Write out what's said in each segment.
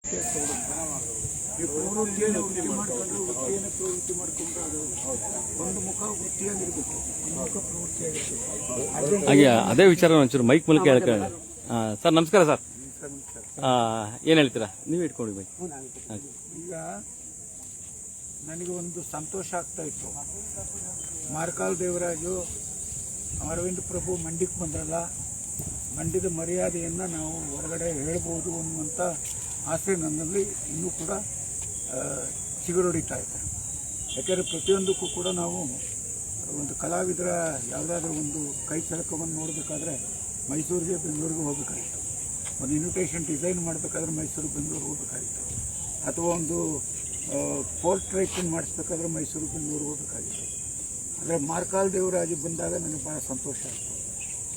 ಈ ಪ್ರವೃತ್ತಿಯನ್ನು ವೃತ್ತಿ ಮಾಡ್ಕೊಂಡು ವೃತ್ತಿಯನ್ನು ಪ್ರವೃತ್ತಿ ಮಾಡ್ಕೊಂಡ್ರೆ ಅದು ಒಂದು ಮುಖ ವೃತ್ತಿಯಾಗಿರ್ಬೇಕು, ಒಂದು ಮುಖ ಪ್ರವೃತ್ತಿಯಾಗಿರ್ಬೇಕು. ಹಾಗೆ ಅದೇ ವಿಚಾರ ಒಂಚೂರು ಮೈಕ್ ಮೂಲಕ ಹೇಳ್ಕೊಳ್ಳಿ. ಸರ್ ನಮಸ್ಕಾರ ಸರ್. ಏನು ಹೇಳ್ತೀರಾ? ನೀವು ಇಟ್ಕೊಂಡು ಬೈ. ಈಗ ನನಗೆ ಒಂದು ಸಂತೋಷ ಆಗ್ತಾ ಇತ್ತು. ಮಾರ್ಕಾಲ್ ದೇವರಾಜು ಅರವಿಂದ ಪ್ರಭು ಮಂಡ್ಯಕ್ಕೆ ಬಂದ್ರಲ್ಲ, ಮಂಡ್ಯದ ಮರ್ಯಾದೆಯನ್ನು ನಾವು ಹೊರಗಡೆ ಹೇಳ್ಬೋದು ಅನ್ನುವಂಥ ಆಸೆ ನನ್ನಲ್ಲಿ ಇನ್ನೂ ಕೂಡ ಚಿಗುರೊಡಿತಾ ಇದೆ. ಯಾಕೆಂದರೆ ಪ್ರತಿಯೊಂದಕ್ಕೂ ಕೂಡ ನಾವು ಒಂದು ಕಲಾವಿದರ ಯಾವುದಾದ್ರೂ ಒಂದು ಕೈ ಚಳಕವನ್ನು ನೋಡಬೇಕಾದ್ರೆ ಮೈಸೂರಿಗೆ ಬೆಂಗಳೂರಿಗೆ ಹೋಗಬೇಕಾಗಿತ್ತು. ಒಂದು ಇನ್ವಿಟೇಷನ್ ಡಿಸೈನ್ ಮಾಡಬೇಕಾದ್ರೆ ಮೈಸೂರು ಬೆಂಗಳೂರಿಗೆ ಹೋಗಬೇಕಾಗಿತ್ತು. ಅಥವಾ ಒಂದು ಪೋರ್ಟ್ರೇಟನ್ನು ಮಾಡಿಸ್ಬೇಕಾದ್ರೆ ಮೈಸೂರು ಬೆಂಗಳೂರಿಗೆ ಹೋಗಬೇಕಾಗಿತ್ತು. ಆದರೆ ಮಾರ್ಕಾಲ್ ದೇವರಾಜು ಬಂದಾಗ ನನಗೆ ಭಾಳ ಸಂತೋಷ ಆಯಿತು.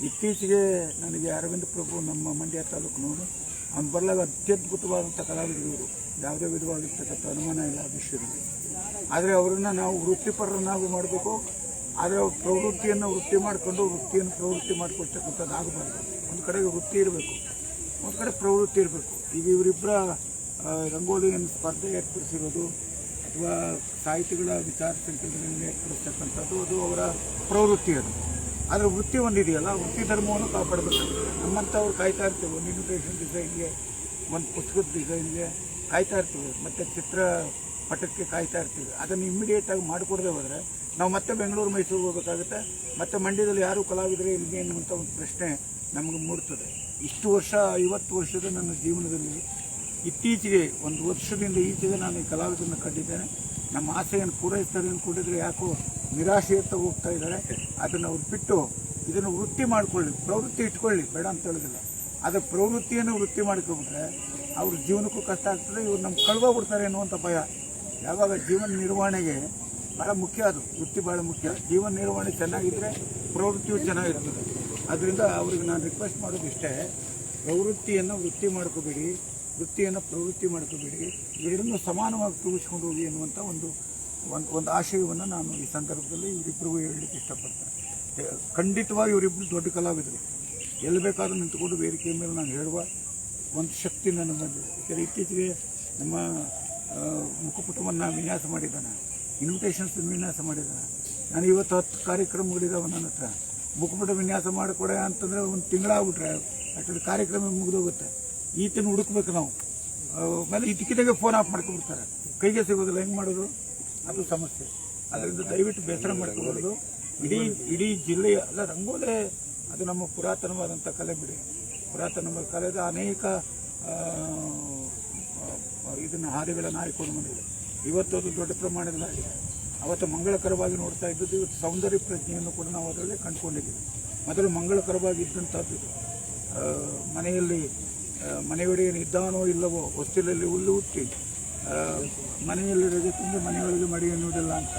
ಇತ್ತೀಚೆಗೆ ನನಗೆ ಅರವಿಂದ ಪ್ರಭು ನಮ್ಮ ಮಂಡ್ಯ ತಾಲೂಕಿನವರು ಅವ್ನು ಬರಲಾಗ ಅತ್ಯದ್ಭುತವಾದಂಥ ಕಲಾವಿದರು ಇವರು, ಯಾವುದೇ ವಿಧವಾಗಿರ್ತಕ್ಕಂಥ ಅನುಮಾನ ಇಲ್ಲ ಆ ವಿಷಯದಲ್ಲಿ. ಆದರೆ ಅವರನ್ನು ನಾವು ವೃತ್ತಿಪರರನ್ನಾಗೂ ಮಾಡಬೇಕು, ಆದರೆ ಅವ್ರ ಪ್ರವೃತ್ತಿಯನ್ನು ವೃತ್ತಿ ಮಾಡಿಕೊಂಡು ವೃತ್ತಿಯನ್ನು ಪ್ರವೃತ್ತಿ ಮಾಡಿಕೊಳ್ತಕ್ಕಂಥದ್ದು ಆಗಬಾರ್ದು. ಒಂದು ಕಡೆಗೆ ವೃತ್ತಿ ಇರಬೇಕು, ಒಂದು ಕಡೆ ಪ್ರವೃತ್ತಿ ಇರಬೇಕು. ಈಗ ಇವರಿಬ್ಬರ ರಂಗೋಲಿಯನ್ನು ಸ್ಪರ್ಧೆ ಏರ್ಪಡಿಸಿರೋದು ಅಥವಾ ಸಾಹಿತಿಗಳ ವಿಚಾರ ಸಂಕಿರಣಗಳನ್ನು ಏರ್ಪಡಿಸ್ತಕ್ಕಂಥದ್ದು ಅದು ಅವರ ಪ್ರವೃತ್ತಿ. ಅದು ಆದರೆ ವೃತ್ತಿ ಒಂದಿದೆಯಲ್ಲ, ವೃತ್ತಿ ಧರ್ಮವನ್ನು ಕಾಪಾಡಬೇಕಾಗುತ್ತೆ. ನಮ್ಮಂಥವ್ರು ಕಾಯ್ತಾ ಇರ್ತೀವಿ ಒಂದು ಇನ್ವಿಟೇಷನ್ ಡಿಸೈನ್ಗೆ, ಒಂದು ಪುಸ್ತಕದ ಡಿಸೈನ್ಗೆ ಕಾಯ್ತಾ ಇರ್ತೀವಿ, ಮತ್ತು ಚಿತ್ರ ಪಟಕ್ಕೆ ಕಾಯ್ತಾ ಇರ್ತೀವಿ. ಅದನ್ನು ಇಮ್ಮಿಡಿಯೇಟಾಗಿ ಮಾಡಿಕೊಡದೆ ಹೋದರೆ ನಾವು ಮತ್ತೆ ಬೆಂಗಳೂರು ಮೈಸೂರಿಗೆ ಹೋಗಬೇಕಾಗುತ್ತೆ. ಮತ್ತು ಮಂಡ್ಯದಲ್ಲಿ ಯಾರೂ ಕಲಾವಿದರೆ ಇಲ್ಲಿಗೆ ಅನ್ನುವಂಥ ಒಂದು ಪ್ರಶ್ನೆ ನಮಗೆ ಮೂಡ್ತದೆ. ಇಷ್ಟು ವರ್ಷ 50 ವರ್ಷದ ನನ್ನ ಜೀವನದಲ್ಲಿ ಇತ್ತೀಚೆಗೆ ಒಂದು ವರ್ಷದಿಂದ ಈಚೆಗೆ ನಾನು ಈ ಕಲಾವಿದರನ್ನು ಕಂಡಿದ್ದೇನೆ. ನಮ್ಮ ಆಸೆಯನ್ನು ಪೂರೈಸ್ತಾರೆ ಅಂದ್ಕೊಂಡಿದ್ರೆ ಯಾಕೋ ನಿರಾಶೆಯತ್ತ ಹೋಗ್ತಾ ಇದ್ದಾರೆ. ಅದನ್ನು ಅವ್ರು ಬಿಟ್ಟು ಇದನ್ನು ವೃತ್ತಿ ಮಾಡಿಕೊಳ್ಳಿ, ಪ್ರವೃತ್ತಿ ಇಟ್ಕೊಳ್ಳಿ, ಬೇಡ ಅಂತ ಹೇಳೋದಿಲ್ಲ. ಆದರೆ ಪ್ರವೃತ್ತಿಯನ್ನು ವೃತ್ತಿ ಮಾಡ್ಕೊಂಡ್ರೆ ಅವ್ರ ಜೀವನಕ್ಕೂ ಕಷ್ಟ ಆಗ್ತದೆ, ಇವ್ರು ನಮ್ಮ ಕಳ್ಕೊಬಿಡ್ತಾರೆ ಅನ್ನುವಂಥ ಭಯ. ಯಾವಾಗ ಜೀವನ ನಿರ್ವಹಣೆಗೆ ಭಾಳ ಮುಖ್ಯ, ಅದು ವೃತ್ತಿ ಭಾಳ ಮುಖ್ಯ. ಜೀವನ ನಿರ್ವಹಣೆ ಚೆನ್ನಾಗಿದ್ದರೆ ಪ್ರವೃತ್ತಿಯು ಚೆನ್ನಾಗಿರ್ತದೆ. ಅದರಿಂದ ಅವ್ರಿಗೆ ನಾನು ರಿಕ್ವೆಸ್ಟ್ ಮಾಡೋದು ಇಷ್ಟೇ, ಪ್ರವೃತ್ತಿಯನ್ನು ವೃತ್ತಿ ಮಾಡ್ಕೋಬೇಡಿ, ವೃತ್ತಿಯನ್ನು ಪ್ರವೃತ್ತಿ ಮಾಡ್ಕೋಬೇಡಿ, ಎರಡನ್ನೂ ಸಮಾನವಾಗಿ ತೂಗಿಸ್ಕೊಂಡು ಹೋಗಿ ಅನ್ನುವಂಥ ಒಂದು ಆಶಯವನ್ನು ನಾನು ಈ ಸಂದರ್ಭದಲ್ಲಿ ಇವರಿಬ್ಬರಿಗೂ ಹೇಳಲಿಕ್ಕೆ ಇಷ್ಟಪಡ್ತೇನೆ. ಖಂಡಿತವಾಗಿ ಇವರಿಬ್ಬರು ದೊಡ್ಡ ಕಲಾವಿದರು, ಎಲ್ಲಿ ಬೇಕಾದ್ರೂ ನಿಂತುಕೊಂಡು ವೇದಿಕೆಯ ಮೇಲೆ ನಾನು ಹೇಳುವ ಒಂದು ಶಕ್ತಿ ನನಗೆ ಬಂದಿದೆ. ಯಾಕೆಂದರೆ ಇತ್ತೀಚೆಗೆ ನಮ್ಮ ಮುಖಪುಟವನ್ನು ವಿನ್ಯಾಸ ಮಾಡಿದ್ದಾನೆ, ಇನ್ವಿಟೇಷನ್ಸ್ ವಿನ್ಯಾಸ ಮಾಡಿದ್ದಾನೆ. ನಾನು ಇವತ್ತು 10 ಕಾರ್ಯಕ್ರಮಗಳಿದ್ದಾವೆ ನನ್ನ ಹತ್ರ. ಮುಖಪುಟ ವಿನ್ಯಾಸ ಮಾಡಿಕೊಡೆ ಅಂತಂದರೆ ಒಂದು ತಿಂಗಳಾಗ್ಬಿಟ್ರೆ ಅಷ್ಟೊಂದು ಕಾರ್ಯಕ್ರಮ ಮುಗಿದೋಗುತ್ತೆ. ಈತನ ಹುಡುಕ್ಬೇಕು ನಾವು. ಆಮೇಲೆ ಇದಕ್ಕಿದ್ದಾಗೆ ಫೋನ್ ಆಫ್ ಮಾಡ್ಕೊಂಡ್ಬಿಡ್ತಾರೆ, ಕೈಗೆ ಸಿಗೋದಿಲ್ಲ. ಹೆಂಗೆ ಮಾಡೋದು? ಅದು ಸಮಸ್ಯೆ. ಅದರಿಂದ ದಯವಿಟ್ಟು ಬೇಸರ ಮಾಡ್ಕೊಬಾರ್ದು. ಇಡೀ ಜಿಲ್ಲೆಯ ಅಲ್ಲ, ರಂಗೋಲೆ ಅದು ನಮ್ಮ ಪುರಾತನವಾದಂಥ ಕಲೆ ಬಿಡಿ. ಪುರಾತನವಾದ ಕಲೆದ ಅನೇಕ ಇದನ್ನು ಹಾದಿಗಳನ್ನು ಆಯ್ಕೊಂಡು ಬಂದಿದೆ. ಇವತ್ತು ಅದು ದೊಡ್ಡ ಪ್ರಮಾಣದಲ್ಲಿ ಅವತ್ತು ಮಂಗಳಕರವಾಗಿ ನೋಡ್ತಾ ಇದ್ದದ್ದು, ಇವತ್ತು ಸೌಂದರ್ಯ ಪ್ರಜ್ಞೆಯನ್ನು ಕೂಡ ನಾವು ಅದರಲ್ಲಿ ಕಂಡುಕೊಂಡಿದ್ದೀವಿ. ಮೊದಲು ಮಂಗಳಕರವಾಗಿ ಇದ್ದಂಥದ್ದು ಮನೆಯಲ್ಲಿ ಮನೆಯೊಡೆಯನ್ನು ಇದ್ದಾನೋ ಇಲ್ಲವೋ ಹೊಸ್ತಿಲಲ್ಲಿ ಹುಲ್ಲು ಹುಟ್ಟಿ ಮನೆಯಲ್ಲಿ ರಜೆ ತುಂಬಿ ಮನೆಯೊಳಗೆ ಮಡಿ ಎನ್ನುವುದಿಲ್ಲ ಅಂತ.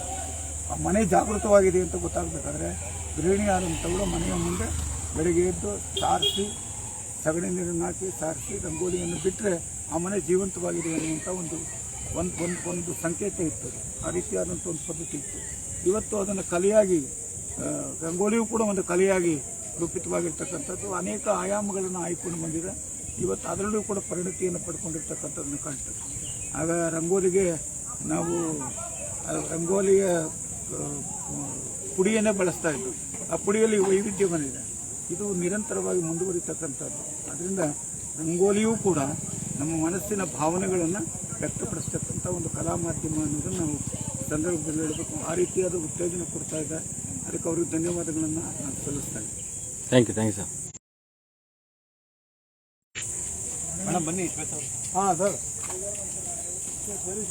ಆ ಮನೆ ಜಾಗೃತವಾಗಿದೆ ಅಂತ ಗೊತ್ತಾಗಬೇಕಾದ್ರೆ ಗೃಹಿಣಿ ಆದಂಥವರು ಮನೆಯ ಮುಂದೆ ಬೆಳಗ್ಗೆ ಎದ್ದು ಸಾರಿಸಿ, ಸಗಣಿ ನೀರನ್ನು ಹಾಕಿ ಸಾರಿಸಿ ರಂಗೋಲಿಯನ್ನು ಬಿಟ್ಟರೆ ಆ ಮನೆ ಜೀವಂತವಾಗಿದೆ ಅನ್ನುವಂಥ ಒಂದು ಸಂಕೇತ ಇತ್ತು. ಆ ರೀತಿಯಾದಂಥ ಒಂದು ಪದ್ಧತಿ ಇತ್ತು. ಇವತ್ತು ಅದನ್ನು ಕಲೆಯಾಗಿ, ರಂಗೋಲಿಯೂ ಕೂಡ ಒಂದು ಕಲೆಯಾಗಿ ರೂಪಿತವಾಗಿರ್ತಕ್ಕಂಥದ್ದು ಅನೇಕ ಆಯಾಮಗಳನ್ನು ಆಯ್ಕೊಂಡು ಬಂದಿದೆ. ಇವತ್ತು ಅದರಲ್ಲೂ ಕೂಡ ಪರಿಣತಿಯನ್ನು ಪಡ್ಕೊಂಡಿರ್ತಕ್ಕಂಥದ್ದನ್ನು ಕಾಣ್ತದೆ. ಆಗ ರಂಗೋಲಿಗೆ ನಾವು ರಂಗೋಲಿಯ ಪುಡಿಯನ್ನೇ ಬಳಸ್ತಾ ಇದ್ದು, ಆ ಪುಡಿಯಲ್ಲಿ ವೈವಿಧ್ಯ ಬಂದಿದೆ. ಇದು ನಿರಂತರವಾಗಿ ಮುಂದುವರಿತಕ್ಕಂಥದ್ದು. ಅದರಿಂದ ರಂಗೋಲಿಯೂ ಕೂಡ ನಮ್ಮ ಮನಸ್ಸಿನ ಭಾವನೆಗಳನ್ನು ವ್ಯಕ್ತಪಡಿಸ್ತಕ್ಕಂಥ ಒಂದು ಕಲಾ ಮಾಧ್ಯಮ ಅನ್ನೋದನ್ನು ನಾವು ಸಂದರ್ಭದಲ್ಲಿ ಹೇಳಬೇಕು. ಆ ರೀತಿಯಾದ ಉತ್ತೇಜನ ಕೊಡ್ತಾ ಇದ್ದಾರೆ. ಅದಕ್ಕೆ ಅವ್ರಿಗೆ ಧನ್ಯವಾದಗಳನ್ನು ನಾನು ಸಲ್ಲಿಸ್ತೇನೆ. Thank you sir. ಮೇಡಮ್ ಬನ್ನಿ. ಹಾಂ ಸರ್. ಸರಿ.